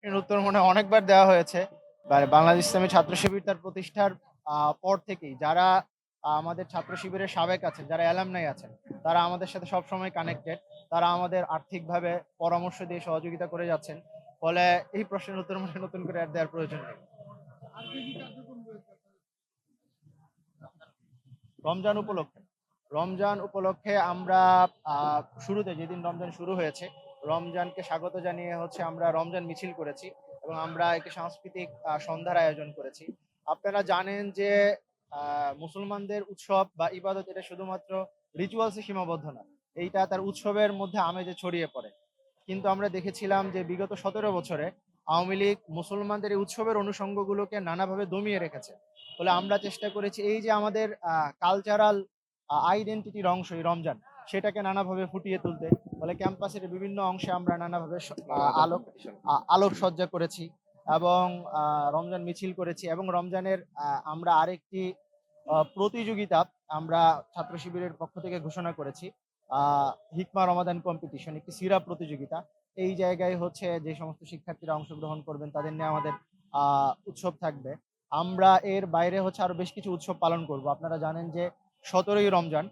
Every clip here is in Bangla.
প্রশ্নের উত্তর মনে হয় অনেকবার দেওয়া হয়েছে। বাংলাদেশ ইসলামী ছাত্র শিবির তার প্রতিষ্ঠার পর থেকেই যারা আমাদের ছাত্র শিবিরের সাবেক আছেন, যারা অ্যালামনাই আছেন, তারা আমাদের সাথে সবসময় কানেক্টেড। তারা আমাদের আর্থিকভাবে পরামর্শ দিয়ে সহযোগিতা করে যাচ্ছেন। ফলে এই প্রশ্নের উত্তর মনে হয় নতুন করে আর দেওয়ার প্রয়োজন নেই। রমজান উপলক্ষে রমজান উপলক্ষে আমরা শুরুতে যেদিন রমজান শুরু হয়েছে, রমজানকে স্বাগত জানিয়ে হচ্ছে আমরা রমজান মিছিল করেছি এবং আমরা একটি সাংস্কৃতিক সন্ধ্যার আয়োজন করেছি। আপনারা জানেন যে মুসলমানদের উৎসব বা ইবাদত এটা শুধুমাত্র রিচুয়ালসে সীমাবদ্ধ না, এইটা তার উৎসবের মধ্যে আমেজে ছড়িয়ে পড়ে। কিন্তু আমরা দেখেছিলাম যে বিগত 17 বছরে আওয়ামী লীগ মুসলমানদের এই উৎসবের অনুষঙ্গগুলোকে নানাভাবে দমিয়ে রেখেছে। ফলে আমরা চেষ্টা করেছি এই যে আমাদের কালচারাল আইডেন্টিটির অংশ এই রমজান, সেটাকে নানাভাবে ফুটিয়ে তুলতে। ফলে ক্যাম্পাসের বিভিন্ন অংশে আমরা নানাভাবে আলোকসজ্জা করেছি এবং রমজান মিছিল করেছি এবং রমজানের আমরা আরেকটি প্রতিযোগিতা আমরা ছাত্র শিবিরের পক্ষ থেকে ঘোষণা করেছি। হিকমা রমাদান কম্পিটিশন, একটি সিরাপ প্রতিযোগিতা। এই জায়গায় হচ্ছে যে সমস্ত শিক্ষার্থীরা অংশগ্রহণ করবেন তাদের নিয়ে আমাদের উৎসব থাকবে। আমরা এর বাইরে হচ্ছে আরো বেশ কিছু উৎসব পালন করব। আপনারা জানেন যে 17ই রমজান,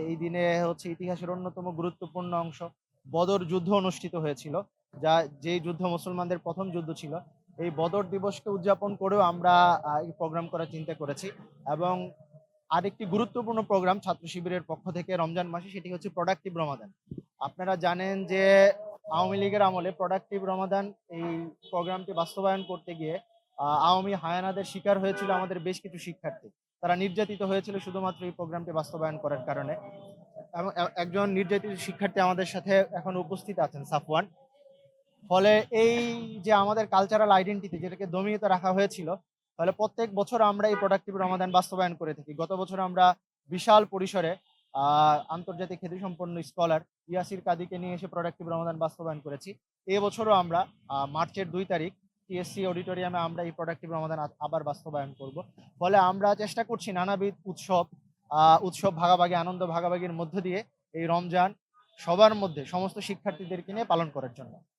এই দিনে হচ্ছে ইতিহাসের অন্যতম গুরুত্বপূর্ণ অংশ বদর যুদ্ধ অনুষ্ঠিত হয়েছিল, যেই যুদ্ধ মুসলমানদের প্রথম যুদ্ধ ছিল। এই বদর দিবসকে উদযাপন করেও আমরা এই প্রোগ্রাম করার চিন্তা করেছি। এবং আরেকটি গুরুত্বপূর্ণ প্রোগ্রাম ছাত্র শিবিরের পক্ষ থেকে রমজান মাসে, সেটি হচ্ছে প্রোডাক্টিভ রমাদান। আপনারা জানেন যে আওয়ামী লীগের আমলে প্রোডাক্টিভ রমাদান এই প্রোগ্রামটি বাস্তবায়ন করতে গিয়ে আওয়ামী হায়ানাদের শিকার হয়েছিল আমাদের বেশ কিছু শিক্ষার্থী। তারা নির্যাতিত হয়েছিল শুধুমাত্র এই প্রোগ্রামটি বাস্তবায়ন করার কারণে। এবং একজন নির্যাতিত শিক্ষার্থী আমাদের সাথে এখন উপস্থিত আছেন, সাফওয়ান। ফলে এই যে আমাদের কালচারাল আইডেন্টিটি যেটাকে দমিয়ে রাখা হয়েছিল, ফলে প্রত্যেক বছর আমরা এই প্রোডাক্টিভ রমাদান বাস্তবায়ন করে থাকি। গত বছর আমরা বিশাল পরিসরে আন্তর্জাতিক খ্যাতিসম্পন্ন স্কলার ইয়াসির কাদিকে নিয়ে এসে প্রোডাক্টিভ রমাদান বাস্তবায়ন করেছি। এবছরও আমরা মার্চের 2 তারিখ টিএসসি অডিটোরিয়ামে আমরা এই প্রোডাক্টিভ রমাদান আবার বাস্তবায়ন করব। ফলে আমরা চেষ্টা করছি নানাবিধ উৎসব ভাগাভাগি, আনন্দ ভাগাভাগির মধ্য দিয়ে এই রমজান সবার মধ্যে সমস্ত শিক্ষার্থীদেরকে নিয়ে পালন করার জন্য।